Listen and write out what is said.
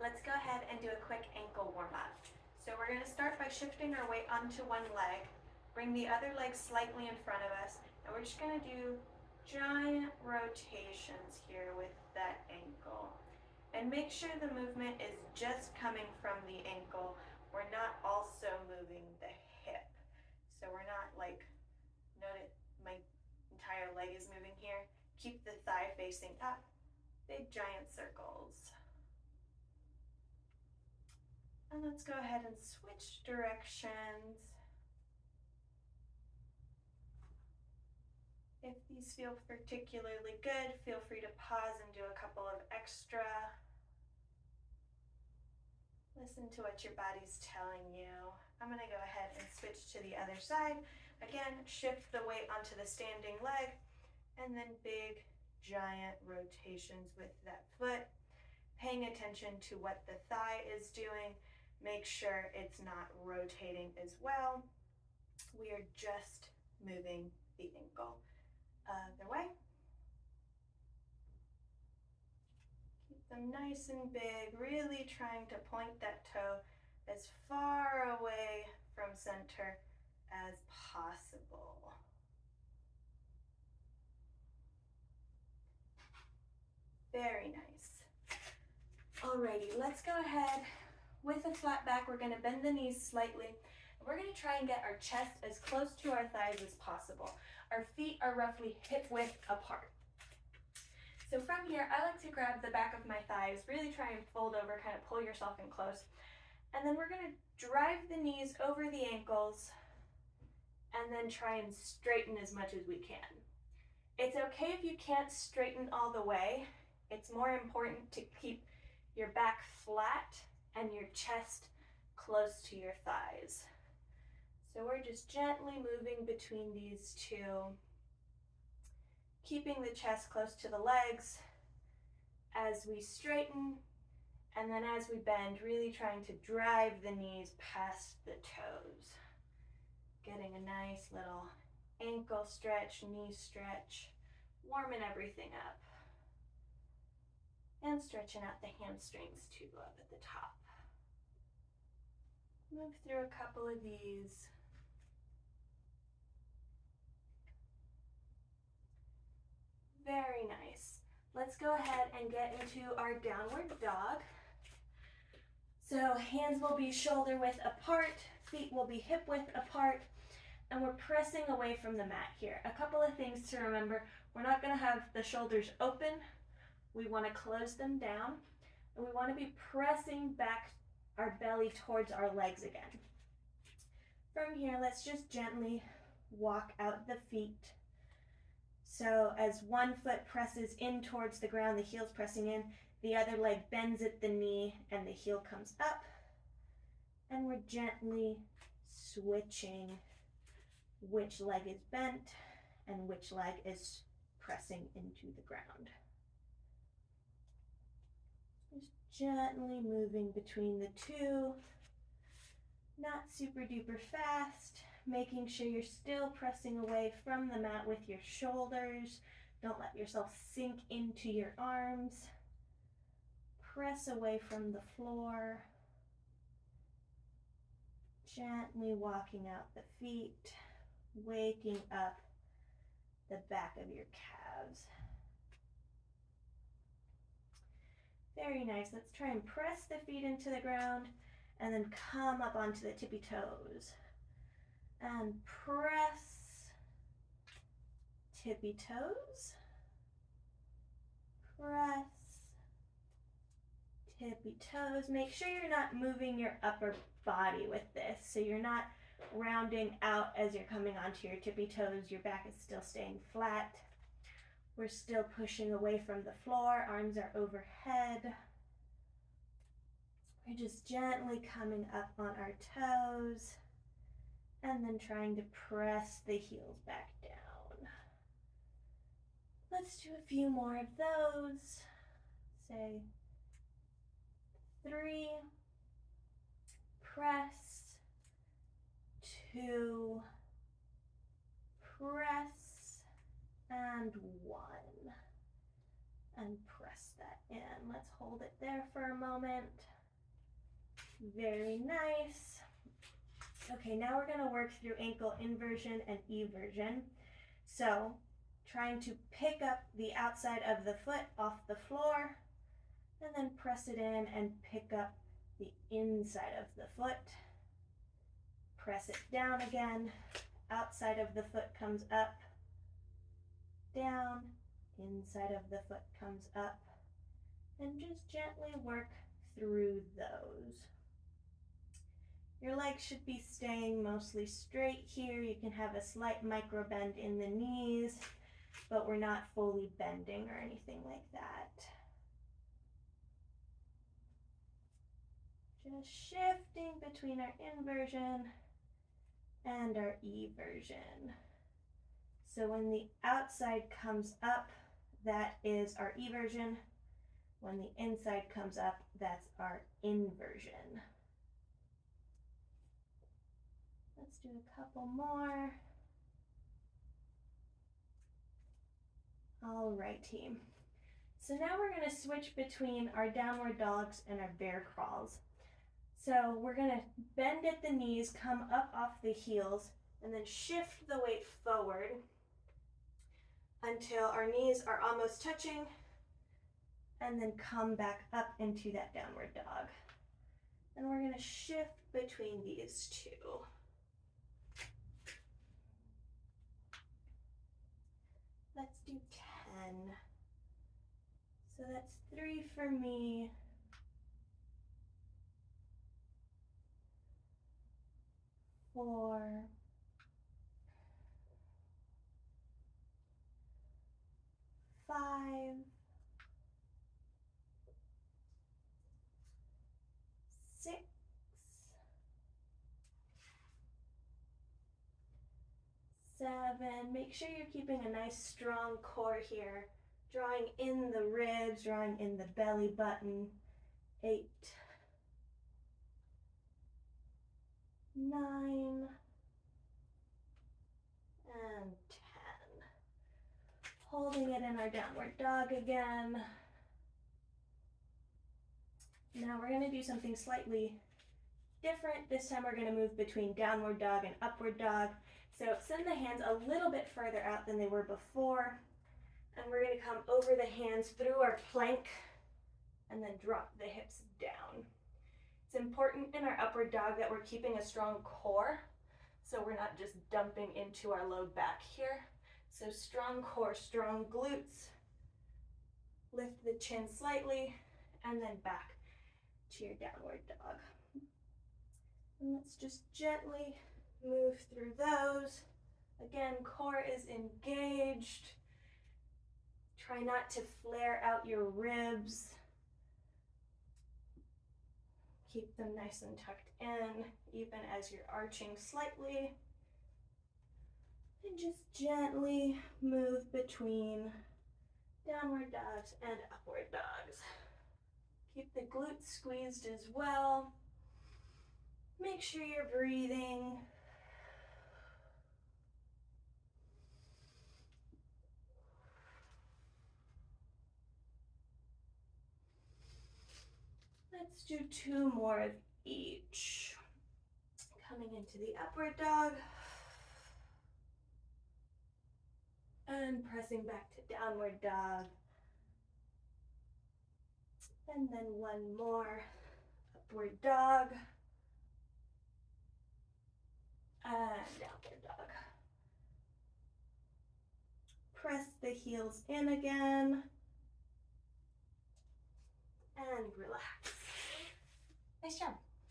let's go ahead and do a quick ankle warm-up. So we're going to start by shifting our weight onto one leg, bring the other leg slightly in front of us, and we're just going to do giant rotations here with that ankle. And make sure the movement is just coming from the ankle. We're not also moving the hip. So we're not like, notice my entire leg is moving here. Keep the thigh facing up. Big giant circles. And let's go ahead and switch directions. If these feel particularly good, feel free to pause and do a couple of extra. Listen to what your body's telling you. I'm going to go ahead and switch to the other side. Again, shift the weight onto the standing leg, and then big, giant rotations with that foot. Paying attention to what the thigh is doing. Make sure it's not rotating as well. We are just moving the ankle. Other way. Keep them nice and big, really trying to point that toe as far away from center as possible. Very nice. Alrighty, let's go ahead. With a flat back, we're going to bend the knees slightly. We're going to try and get our chest as close to our thighs as possible. Our feet are roughly hip width apart. So from here, I like to grab the back of my thighs, really try and fold over, kind of pull yourself in close. And then we're going to drive the knees over the ankles and then try and straighten as much as we can. It's okay if you can't straighten all the way. It's more important to keep your back flat and your chest close to your thighs. So we're just gently moving between these two, keeping the chest close to the legs as we straighten, and then as we bend, really trying to drive the knees past the toes. Getting a nice little ankle stretch, knee stretch, warming everything up. And stretching out the hamstrings too up at the top. Move through a couple of these. Very nice. Let's go ahead and get into our downward dog. So hands will be shoulder width apart, feet will be hip width apart, and we're pressing away from the mat here. A couple of things to remember. We're not going to have the shoulders open. We want to close them down, and we want to be pressing back our belly towards our legs again. From here, let's just gently walk out the feet. So as one foot presses in towards the ground, the heel's pressing in, the other leg bends at the knee, and the heel comes up. And we're gently switching which leg is bent and which leg is pressing into the ground. Just gently moving between the two, not super duper fast, making sure you're still pressing away from the mat with your shoulders. Don't let yourself sink into your arms. Press away from the floor. Gently walking out the feet, waking up the back of your calves. Very nice. Let's try and press the feet into the ground and then come up onto the tippy toes. And press, tippy toes, press, tippy toes. Make sure you're not moving your upper body with this. So you're not rounding out as you're coming onto your tippy toes. Your back is still staying flat. We're still pushing away from the floor. Arms are overhead. We're just gently coming up on our toes and then trying to press the heels back down. Let's do a few more of those. Say 3, press, 2, press, and 1. And press that in. Let's hold it there for a moment. Very nice. Okay, now we're gonna work through ankle inversion and eversion. So, trying to pick up the outside of the foot off the floor, and then press it in and pick up the inside of the foot. Press it down again, outside of the foot comes up, down, inside of the foot comes up, and just gently work through those. Your legs should be staying mostly straight here. You can have a slight micro bend in the knees, but we're not fully bending or anything like that. Just shifting between our inversion and our eversion. So when the outside comes up, that is our eversion. When the inside comes up, that's our inversion. Let's do a couple more. All right, team. So now we're going to switch between our downward dogs and our bear crawls. So we're going to bend at the knees, come up off the heels, and then shift the weight forward until our knees are almost touching, and then come back up into that downward dog. And we're going to shift between these two. Let's do 10. So that's 3 for me. 4. 5. 6. 7. Make sure you're keeping a nice strong core here, drawing in the ribs, drawing in the belly button. 8. 9. And 10. Holding it in our downward dog again. Now we're going to do something slightly different. This time we're going to move between downward dog and upward dog. So send the hands a little bit further out than they were before. And we're going to come over the hands through our plank and then drop the hips down. It's important in our upward dog that we're keeping a strong core, so we're not just dumping into our load back here. So strong core, strong glutes. Lift the chin slightly and then back to your downward dog. And let's just gently move through those. Again, core is engaged. Try not to flare out your ribs. Keep them nice and tucked in, even as you're arching slightly. And just gently move between downward dogs and upward dogs. Keep the glutes squeezed as well. Make sure you're breathing. Let's do 2 more of each. Coming into the upward dog. And pressing back to downward dog. And then 1 more upward dog. And downward dog. Press the heels in again. And relax. Nice job.